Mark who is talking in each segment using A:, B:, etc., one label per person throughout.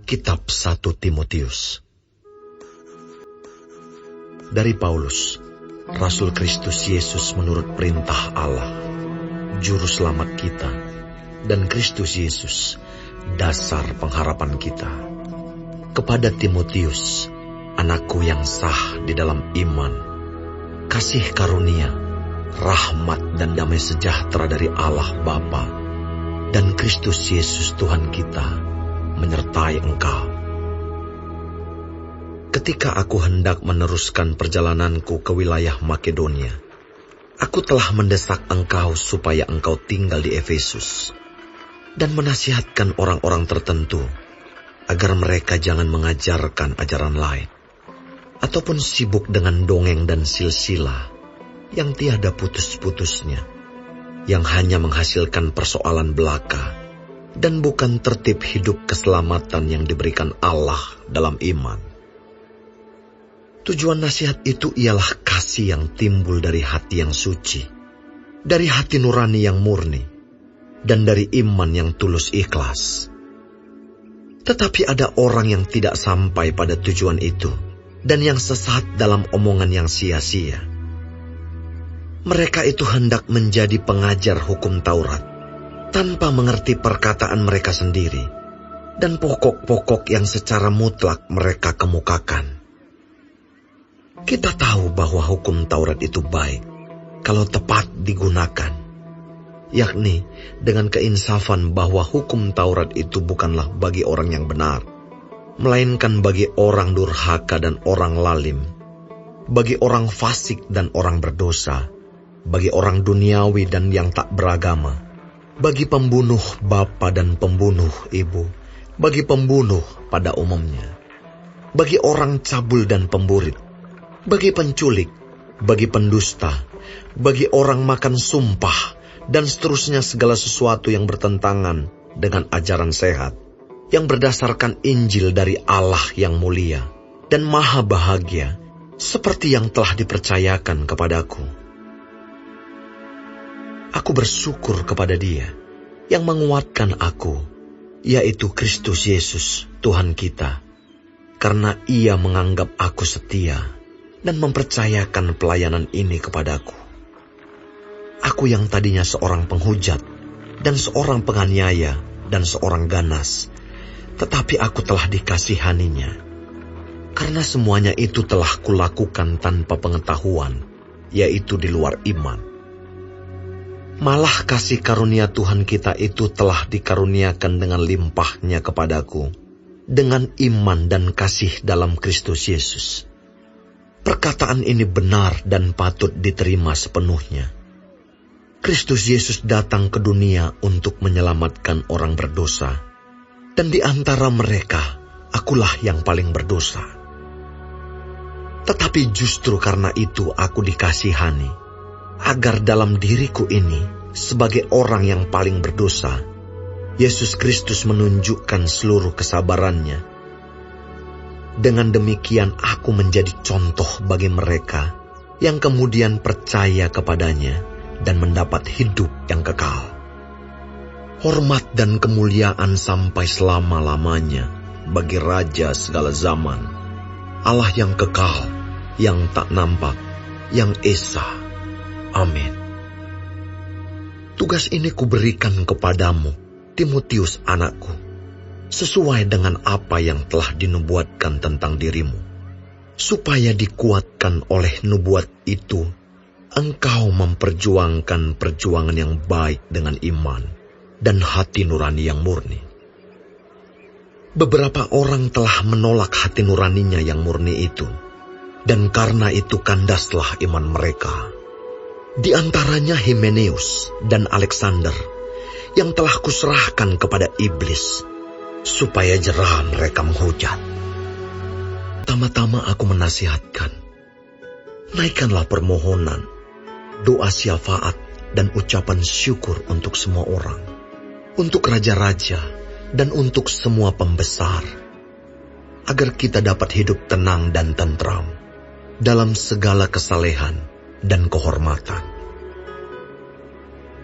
A: Kitab 1 Timotius. Dari Paulus, Rasul Kristus Yesus menurut perintah Allah, Juru Selamat kita, dan Kristus Yesus, dasar pengharapan kita. Kepada Timotius, anakku yang sah di dalam iman, kasih karunia, rahmat dan damai sejahtera dari Allah Bapa dan Kristus Yesus Tuhan kita menyertai engkau. Ketika aku hendak meneruskan perjalananku ke wilayah Makedonia, aku telah mendesak engkau supaya engkau tinggal di Efesus dan menasihatkan orang-orang tertentu agar mereka jangan mengajarkan ajaran lain ataupun sibuk dengan dongeng dan silsilah yang tiada putus-putusnya, yang hanya menghasilkan persoalan belaka dan bukan tertib hidup keselamatan yang diberikan Allah dalam iman. Tujuan nasihat itu ialah kasih yang timbul dari hati yang suci, dari hati nurani yang murni, dan dari iman yang tulus ikhlas. Tetapi ada orang yang tidak sampai pada tujuan itu, dan yang sesat dalam omongan yang sia-sia. Mereka itu hendak menjadi pengajar hukum Taurat, tanpa mengerti perkataan mereka sendiri, dan pokok-pokok yang secara mutlak mereka kemukakan. Kita tahu bahwa hukum Taurat itu baik, kalau tepat digunakan, yakni dengan keinsafan bahwa hukum Taurat itu bukanlah bagi orang yang benar, melainkan bagi orang durhaka dan orang lalim, bagi orang fasik dan orang berdosa, bagi orang duniawi dan yang tak beragama, bagi pembunuh bapa dan pembunuh ibu, bagi pembunuh pada umumnya, bagi orang cabul dan pemburit, bagi penculik, bagi pendusta, bagi orang makan sumpah, dan seterusnya segala sesuatu yang bertentangan dengan ajaran sehat, yang berdasarkan Injil dari Allah yang mulia dan maha bahagia, seperti yang telah dipercayakan kepadaku. Aku bersyukur kepada Dia yang menguatkan aku, yaitu Kristus Yesus, Tuhan kita, karena Ia menganggap aku setia dan mempercayakan pelayanan ini kepadaku. Aku yang tadinya seorang penghujat dan seorang penganiaya dan seorang ganas, tetapi aku telah dikasihaninya, karena semuanya itu telah kulakukan tanpa pengetahuan, yaitu di luar iman. Malah kasih karunia Tuhan kita itu telah dikaruniakan dengan limpahnya kepadaku, dengan iman dan kasih dalam Kristus Yesus. Perkataan ini benar dan patut diterima sepenuhnya. Kristus Yesus datang ke dunia untuk menyelamatkan orang berdosa, dan di antara mereka, akulah yang paling berdosa. Tetapi justru karena itu aku dikasihani, agar dalam diriku ini, sebagai orang yang paling berdosa, Yesus Kristus menunjukkan seluruh kesabarannya. Dengan demikian aku menjadi contoh bagi mereka yang kemudian percaya kepadanya dan mendapat hidup yang kekal. Hormat dan kemuliaan sampai selama-lamanya bagi Raja segala zaman, Allah yang kekal, yang tak nampak, yang esa. Amin. Tugas ini kuberikan kepadamu, Timotius anakku, sesuai dengan apa yang telah dinubuatkan tentang dirimu, supaya dikuatkan oleh nubuat itu, engkau memperjuangkan perjuangan yang baik dengan iman dan hati nurani yang murni. Beberapa orang telah menolak hati nuraninya yang murni itu, dan karena itu kandaslah iman mereka. Di antaranya Himeneus dan Alexander, yang telah kuserahkan kepada iblis, supaya jera mereka menghujat. Tama-tama aku menasihatkan, naikkanlah permohonan, doa syafaat, dan ucapan syukur untuk semua orang, untuk raja-raja, dan untuk semua pembesar, agar kita dapat hidup tenang dan tentram dalam segala kesalehan dan kehormatan.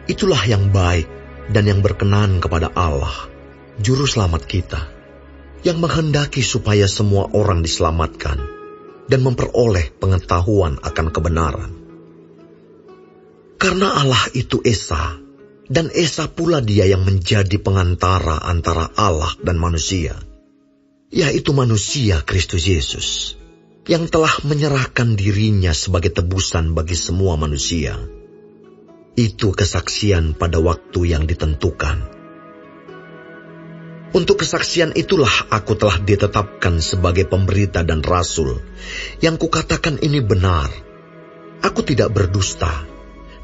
A: Itulah yang baik dan yang berkenan kepada Allah, Juru Selamat kita, yang menghendaki supaya semua orang diselamatkan dan memperoleh pengetahuan akan kebenaran. Karena Allah itu Esa, dan Esa pula Dia yang menjadi pengantara antara Allah dan manusia, yaitu manusia Kristus Yesus, yang telah menyerahkan dirinya sebagai tebusan bagi semua manusia. Itu kesaksian pada waktu yang ditentukan. Untuk kesaksian itulah aku telah ditetapkan sebagai pemberita dan rasul, yang kukatakan ini benar. Aku tidak berdusta,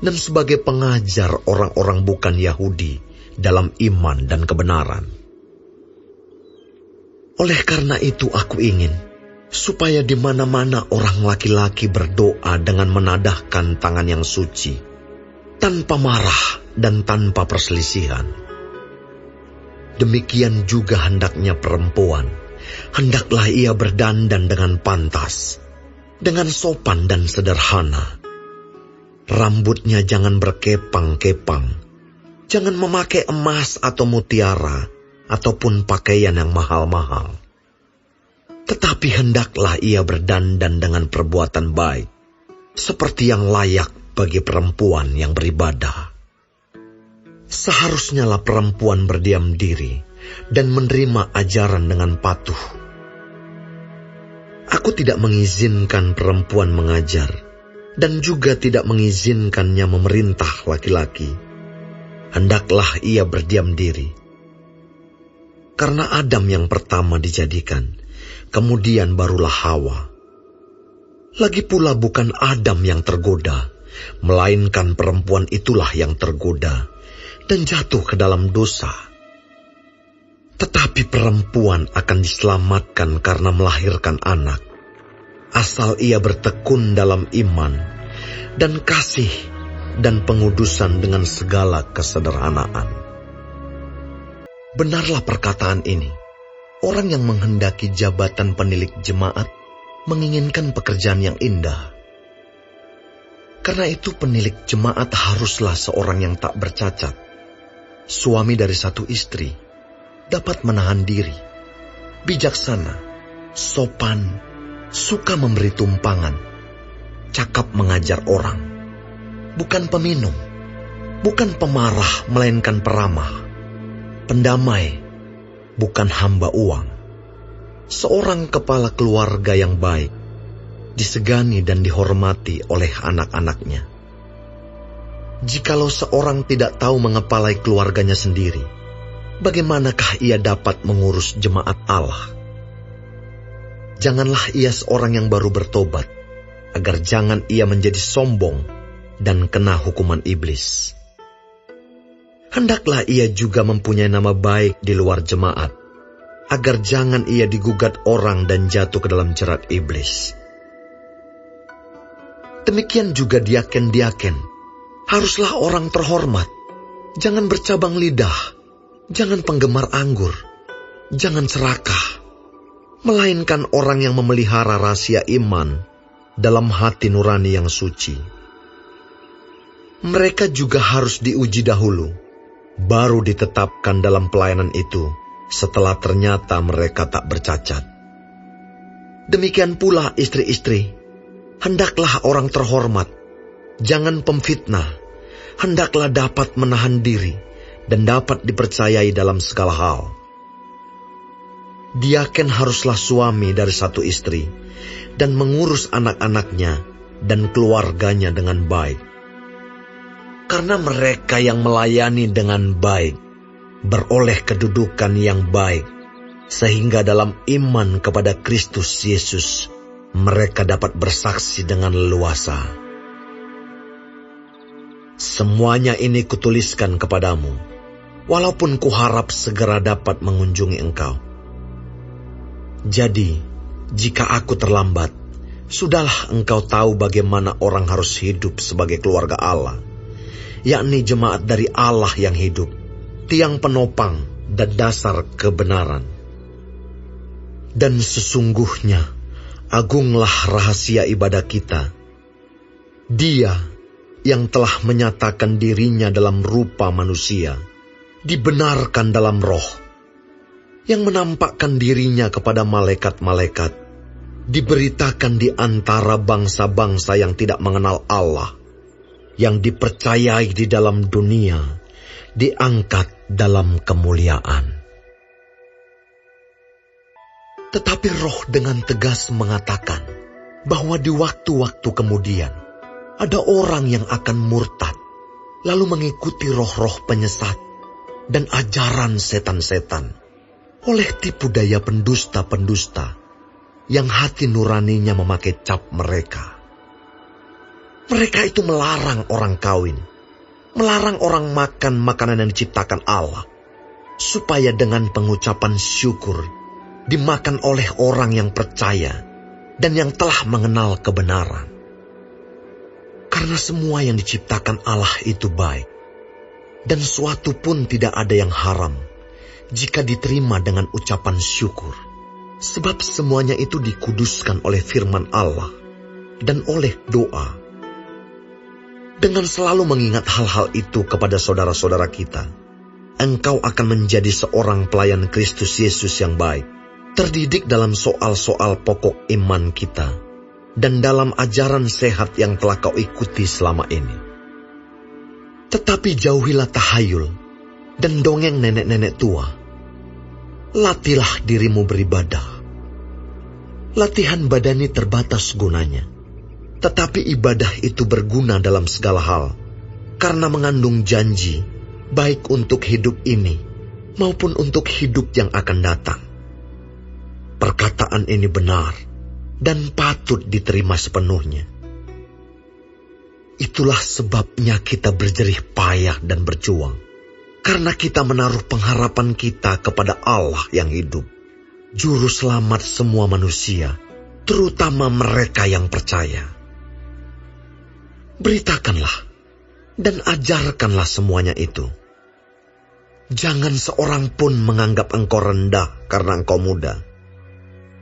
A: dan sebagai pengajar orang-orang bukan Yahudi dalam iman dan kebenaran. Oleh karena itu aku ingin supaya di mana-mana orang laki-laki berdoa dengan menadahkan tangan yang suci, tanpa marah dan tanpa perselisihan. Demikian juga hendaknya perempuan, hendaklah ia berdandan dengan pantas, dengan sopan dan sederhana. Rambutnya jangan berkepang-kepang, jangan memakai emas atau mutiara, ataupun pakaian yang mahal-mahal. Tetapi hendaklah ia berdandan dengan perbuatan baik, seperti yang layak bagi perempuan yang beribadah. Seharusnyalah perempuan berdiam diri dan menerima ajaran dengan patuh. Aku tidak mengizinkan perempuan mengajar, dan juga tidak mengizinkannya memerintah laki-laki. Hendaklah ia berdiam diri. Karena Adam yang pertama dijadikan, kemudian barulah Hawa. Lagi pula bukan Adam yang tergoda, melainkan perempuan itulah yang tergoda dan jatuh ke dalam dosa. Tetapi perempuan akan diselamatkan karena melahirkan anak, asal ia bertekun dalam iman dan kasih dan pengudusan dengan segala kesederhanaan. Benarlah perkataan ini. Orang yang menghendaki jabatan penilik jemaat menginginkan pekerjaan yang indah. Karena itu penilik jemaat haruslah seorang yang tak bercacat, suami dari satu istri, dapat menahan diri, bijaksana, sopan, suka memberi tumpangan, cakap mengajar orang, bukan peminum, bukan pemarah melainkan peramah, pendamai, bukan hamba uang, seorang kepala keluarga yang baik, disegani dan dihormati oleh anak-anaknya. Jikalau seorang tidak tahu mengepalai keluarganya sendiri, bagaimanakah ia dapat mengurus jemaat Allah? Janganlah ia seorang yang baru bertobat, agar jangan ia menjadi sombong dan kena hukuman iblis. Hendaklah ia juga mempunyai nama baik di luar jemaat, agar jangan ia digugat orang dan jatuh ke dalam jerat iblis. Demikian juga diaken-diaken, haruslah orang terhormat, jangan bercabang lidah, jangan penggemar anggur, jangan serakah, melainkan orang yang memelihara rahasia iman dalam hati nurani yang suci. Mereka juga harus diuji dahulu, baru ditetapkan dalam pelayanan itu setelah ternyata mereka tak bercacat. Demikian pula istri-istri, hendaklah orang terhormat, jangan pemfitnah, hendaklah dapat menahan diri dan dapat dipercayai dalam segala hal. Diaken haruslah suami dari satu istri dan mengurus anak-anaknya dan keluarganya dengan baik. Karena mereka yang melayani dengan baik beroleh kedudukan yang baik, sehingga dalam iman kepada Kristus Yesus mereka dapat bersaksi dengan leluasa. Semuanya ini kutuliskan kepadamu, walaupun kuharap segera dapat mengunjungi engkau. Jadi, jika aku terlambat, sudahlah engkau tahu bagaimana orang harus hidup sebagai keluarga Allah, yakni jemaat dari Allah yang hidup, tiang penopang dan dasar kebenaran. Dan sesungguhnya, agunglah rahasia ibadah kita. Dia yang telah menyatakan dirinya dalam rupa manusia, dibenarkan dalam roh, yang menampakkan dirinya kepada malaikat-malaikat, diberitakan di antara bangsa-bangsa yang tidak mengenal Allah, yang dipercayai di dalam dunia, diangkat dalam kemuliaan. Tetapi Roh dengan tegas mengatakan bahwa di waktu-waktu kemudian ada orang yang akan murtad, lalu mengikuti roh-roh penyesat dan ajaran setan-setan oleh tipu daya pendusta-pendusta yang hati nuraninya memakai cap mereka. Mereka itu melarang orang kawin, melarang orang makan makanan yang diciptakan Allah, supaya dengan pengucapan syukur dimakan oleh orang yang percaya dan yang telah mengenal kebenaran. Karena semua yang diciptakan Allah itu baik, dan suatu pun tidak ada yang haram jika diterima dengan ucapan syukur, sebab semuanya itu dikuduskan oleh firman Allah dan oleh doa. Dengan selalu mengingat hal-hal itu kepada saudara-saudara kita, engkau akan menjadi seorang pelayan Kristus Yesus yang baik, terdidik dalam soal-soal pokok iman kita, dan dalam ajaran sehat yang telah kau ikuti selama ini. Tetapi jauhilah tahayul dan dongeng nenek-nenek tua. Latihlah dirimu beribadah. Latihan badani terbatas gunanya, tetapi ibadah itu berguna dalam segala hal, karena mengandung janji, baik untuk hidup ini, maupun untuk hidup yang akan datang. Perkataan ini benar dan patut diterima sepenuhnya. Itulah sebabnya kita berjerih payah dan berjuang, karena kita menaruh pengharapan kita kepada Allah yang hidup, Juru Selamat semua manusia, terutama mereka yang percaya. Beritakanlah dan ajarkanlah semuanya itu. Jangan seorang pun menganggap engkau rendah karena engkau muda.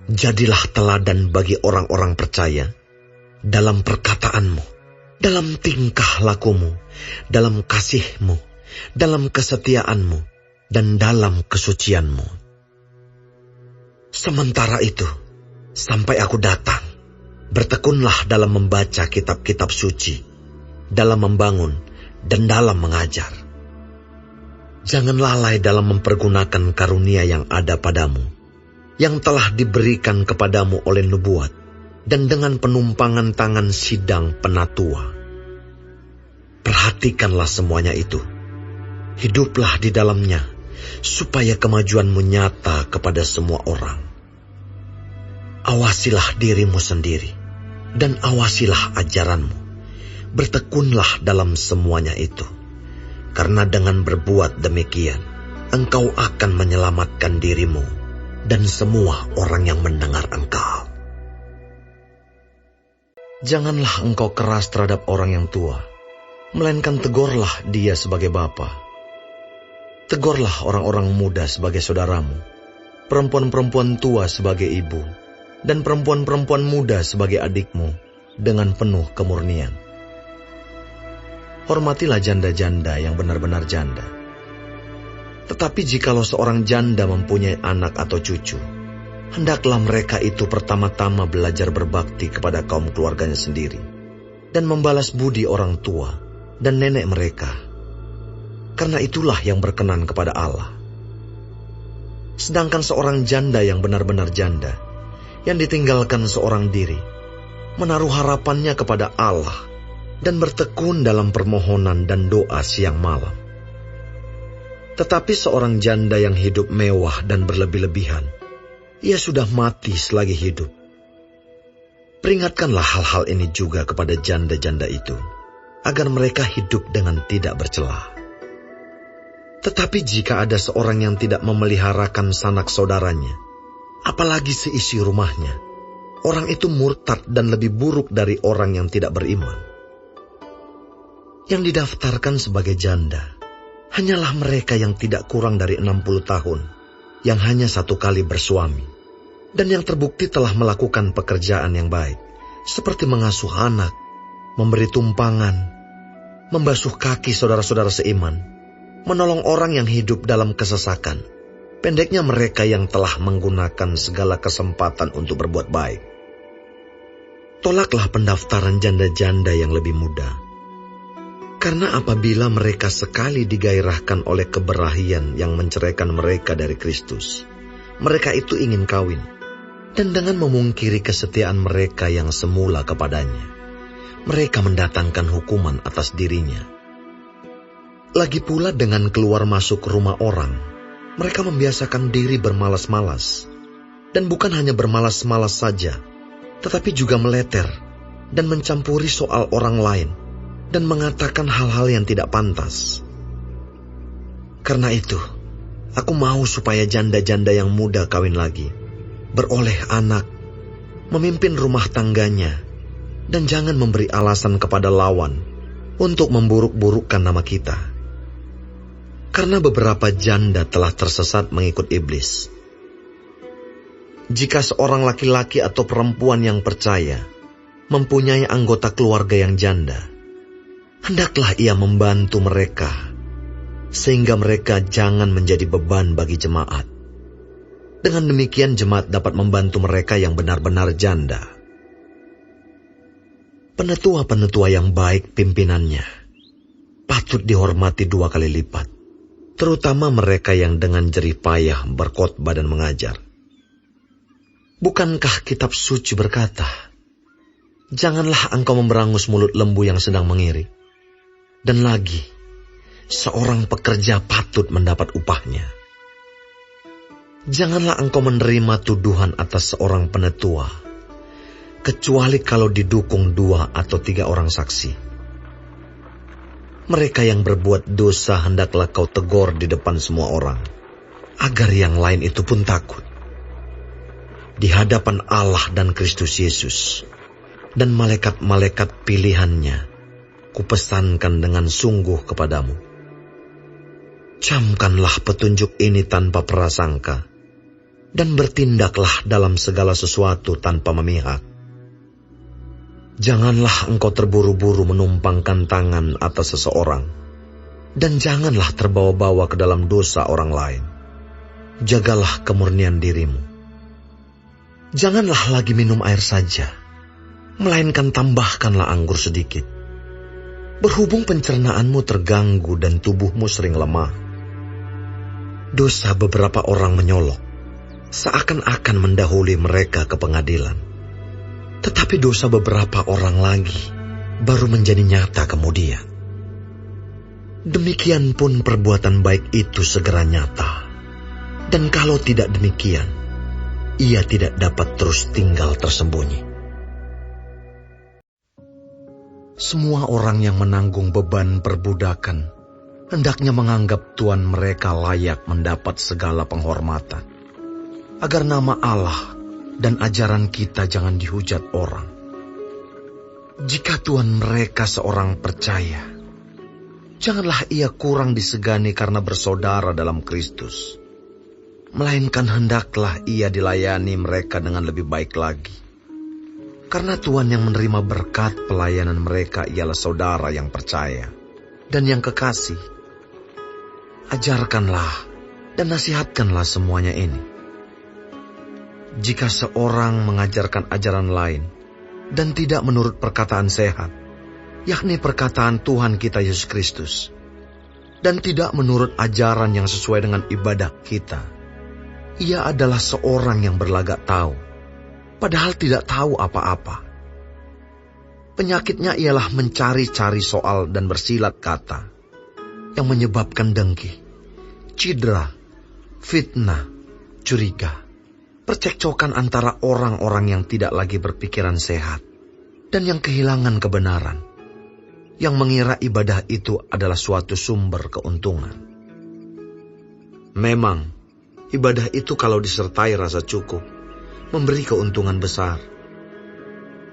A: Jadilah teladan bagi orang-orang percaya dalam perkataanmu, dalam tingkah lakumu, dalam kasihmu, dalam kesetiaanmu, dan dalam kesucianmu. Sementara itu, sampai aku datang, bertekunlah dalam membaca kitab-kitab suci, dalam membangun, dan dalam mengajar. Jangan lalai dalam mempergunakan karunia yang ada padamu, yang telah diberikan kepadamu oleh nubuat, dan dengan penumpangan tangan sidang penatua. Perhatikanlah semuanya itu. Hiduplah di dalamnya, supaya kemajuanmu nyata kepada semua orang. Awasilah dirimu sendiri, dan awasilah ajaranmu. Bertekunlah dalam semuanya itu, karena dengan berbuat demikian, engkau akan menyelamatkan dirimu dan semua orang yang mendengar engkau. Janganlah engkau keras terhadap orang yang tua, melainkan tegurlah dia sebagai bapa. Tegurlah orang-orang muda sebagai saudaramu, perempuan-perempuan tua sebagai ibu, dan perempuan-perempuan muda sebagai adikmu, dengan penuh kemurnian. Hormatilah janda-janda yang benar-benar janda. Tetapi jikalau seorang janda mempunyai anak atau cucu, hendaklah mereka itu pertama-tama belajar berbakti kepada kaum keluarganya sendiri, dan membalas budi orang tua dan nenek mereka, karena itulah yang berkenan kepada Allah. Sedangkan seorang janda yang benar-benar janda, yang ditinggalkan seorang diri, menaruh harapannya kepada Allah, dan bertekun dalam permohonan dan doa siang malam. Tetapi seorang janda yang hidup mewah dan berlebih-lebihan, ia sudah mati selagi hidup. Peringatkanlah hal-hal ini juga kepada janda-janda itu, agar mereka hidup dengan tidak bercela. Tetapi jika ada seorang yang tidak memeliharakan sanak saudaranya, apalagi seisi rumahnya, orang itu murtad dan lebih buruk dari orang yang tidak beriman. Yang didaftarkan sebagai janda hanyalah mereka yang tidak kurang dari 60 tahun, yang hanya satu kali bersuami, dan yang terbukti telah melakukan pekerjaan yang baik, seperti mengasuh anak, memberi tumpangan, membasuh kaki saudara-saudara seiman, menolong orang yang hidup dalam kesesakan, Pendeknya mereka yang telah menggunakan segala kesempatan untuk berbuat baik. Tolaklah pendaftaran janda-janda yang lebih muda. Karena apabila mereka sekali digairahkan oleh keberahian yang menceraikan mereka dari Kristus, mereka itu ingin kawin. Dan dengan memungkiri kesetiaan mereka yang semula kepadanya, mereka mendatangkan hukuman atas dirinya. Lagi pula dengan keluar masuk rumah orang, mereka membiasakan diri bermalas-malas. Dan bukan hanya bermalas-malas saja, tetapi juga meleter dan mencampuri soal orang lain dan mengatakan hal-hal yang tidak pantas. Karena itu, aku mau supaya janda-janda yang muda kawin lagi, beroleh anak, memimpin rumah tangganya, dan jangan memberi alasan kepada lawan untuk memburuk-burukkan nama kita. Karena beberapa janda telah tersesat mengikut iblis. Jika seorang laki-laki atau perempuan yang percaya mempunyai anggota keluarga yang janda, hendaklah ia membantu mereka, sehingga mereka jangan menjadi beban bagi jemaat. Dengan demikian jemaat dapat membantu mereka yang benar-benar janda. Penetua-penetua yang baik pimpinannya patut dihormati 2 kali lipat, terutama mereka yang dengan jerih payah berkhotbah dan mengajar. Bukankah kitab suci berkata, "Janganlah engkau memberangus mulut lembu yang sedang mengiri." Dan lagi, seorang pekerja patut mendapat upahnya. Janganlah engkau menerima tuduhan atas seorang penetua, kecuali kalau didukung 2 atau 3 orang saksi. Mereka yang berbuat dosa hendaklah kau tegur di depan semua orang, agar yang lain itu pun takut. Di hadapan Allah dan Kristus Yesus, dan malaikat-malaikat pilihannya, kupesankan dengan sungguh kepadamu. Camkanlah petunjuk ini tanpa prasangka, dan bertindaklah dalam segala sesuatu tanpa memihak. Janganlah engkau terburu-buru menumpangkan tangan atas seseorang, dan janganlah terbawa-bawa ke dalam dosa orang lain. Jagalah kemurnian dirimu. Janganlah lagi minum air saja, melainkan tambahkanlah anggur sedikit. Berhubung pencernaanmu terganggu dan tubuhmu sering lemah. Dosa beberapa orang menyolok, seakan-akan mendahului mereka ke pengadilan. Tetapi dosa beberapa orang lagi baru menjadi nyata kemudian. Demikian pun perbuatan baik itu segera nyata. Dan kalau tidak demikian, ia tidak dapat terus tinggal tersembunyi. Semua orang yang menanggung beban perbudakan hendaknya menganggap tuan mereka layak mendapat segala penghormatan, agar nama Allah dan ajaran kita jangan dihujat orang. Jika tuan mereka seorang percaya, janganlah ia kurang disegani karena bersaudara dalam Kristus, melainkan hendaklah ia dilayani mereka dengan lebih baik lagi. Karena Tuhan yang menerima berkat pelayanan mereka ialah saudara yang percaya dan yang kekasih. Ajarkanlah dan nasihatkanlah semuanya ini. Jika seorang mengajarkan ajaran lain dan tidak menurut perkataan sehat, yakni perkataan Tuhan kita Yesus Kristus, dan tidak menurut ajaran yang sesuai dengan ibadah kita, ia adalah seorang yang berlagak tahu, padahal tidak tahu apa-apa. Penyakitnya ialah mencari-cari soal dan bersilat kata, yang menyebabkan dengki, cidra, fitnah, curiga, percekcokan antara orang-orang yang tidak lagi berpikiran sehat, dan yang kehilangan kebenaran, yang mengira ibadah itu adalah suatu sumber keuntungan. Memang, ibadah itu kalau disertai rasa cukup, memberi keuntungan besar.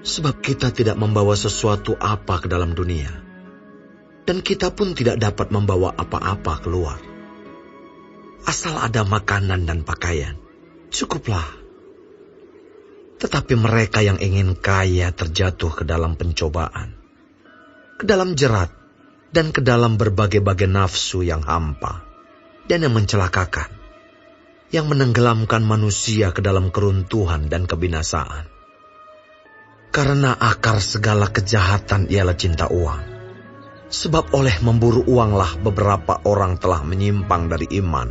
A: Sebab kita tidak membawa sesuatu apa ke dalam dunia, dan kita pun tidak dapat membawa apa-apa keluar. Asal ada makanan dan pakaian, cukuplah. Tetapi mereka yang ingin kaya terjatuh ke dalam pencobaan, ke dalam jerat, dan ke dalam berbagai-bagai nafsu yang hampa dan yang mencelakakan. yang menenggelamkan manusia ke dalam keruntuhan dan kebinasaan. Karena akar segala kejahatan ialah cinta uang. Sebab oleh memburu uanglah beberapa orang telah menyimpang dari iman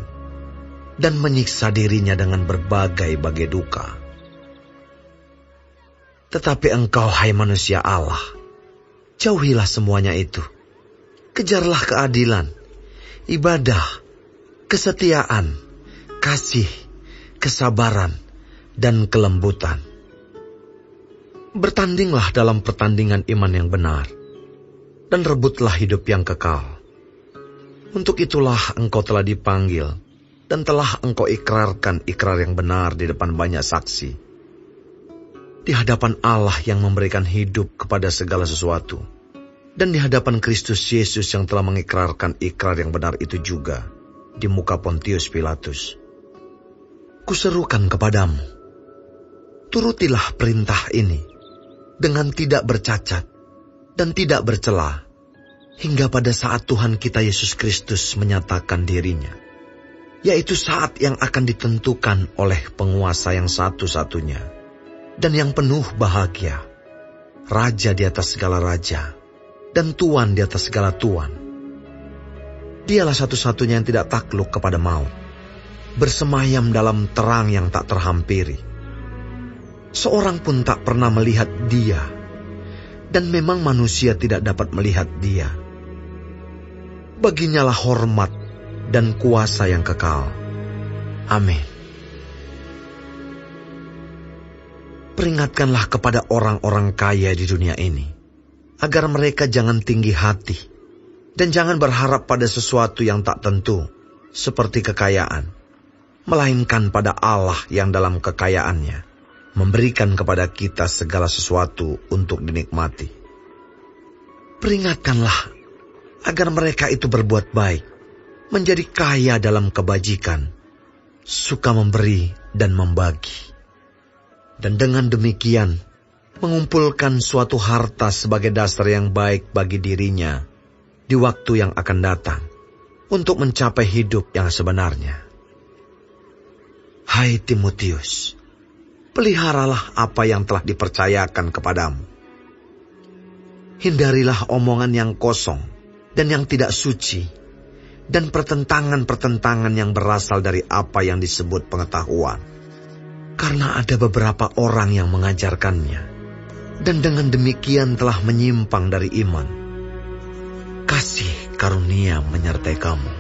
A: dan menyiksa dirinya dengan berbagai-bagai duka. Tetapi engkau, hai manusia Allah, jauhilah semuanya itu. Kejarlah keadilan, ibadah, kesetiaan, kasih, kesabaran, dan kelembutan. Bertandinglah dalam pertandingan iman yang benar, dan rebutlah hidup yang kekal. Untuk itulah engkau telah dipanggil, dan telah engkau ikrarkan ikrar yang benar di depan banyak saksi, di hadapan Allah yang memberikan hidup kepada segala sesuatu, dan di hadapan Kristus Yesus yang telah mengikrarkan ikrar yang benar itu juga di muka Pontius Pilatus. Kuserukan kepadamu, turutilah perintah ini dengan tidak bercacat dan tidak bercela, hingga pada saat Tuhan kita Yesus Kristus menyatakan dirinya, yaitu saat yang akan ditentukan oleh penguasa yang satu-satunya dan yang penuh bahagia, Raja di atas segala raja dan Tuan di atas segala tuan. Dialah satu-satunya yang tidak takluk kepada maut, bersemayam dalam terang yang tak terhampiri. Seorang pun tak pernah melihat Dia, dan memang manusia tidak dapat melihat Dia. Baginyalah hormat dan kuasa yang kekal. Amin. Peringatkanlah kepada orang-orang kaya di dunia ini, agar mereka jangan tinggi hati, dan jangan berharap pada sesuatu yang tak tentu, seperti kekayaan, melainkan pada Allah yang dalam kekayaannya memberikan kepada kita segala sesuatu untuk dinikmati. Peringatkanlah agar mereka itu berbuat baik, menjadi kaya dalam kebajikan, suka memberi dan membagi. Dan dengan demikian, mengumpulkan suatu harta sebagai dasar yang baik bagi dirinya di waktu yang akan datang, untuk mencapai hidup yang sebenarnya. Hai Timotius, peliharalah apa yang telah dipercayakan kepadamu. Hindarilah omongan yang kosong dan yang tidak suci, dan pertentangan-pertentangan yang berasal dari apa yang disebut pengetahuan. Karena ada beberapa orang yang mengajarkannya, dan dengan demikian telah menyimpang dari iman. Kasih karunia menyertai kamu.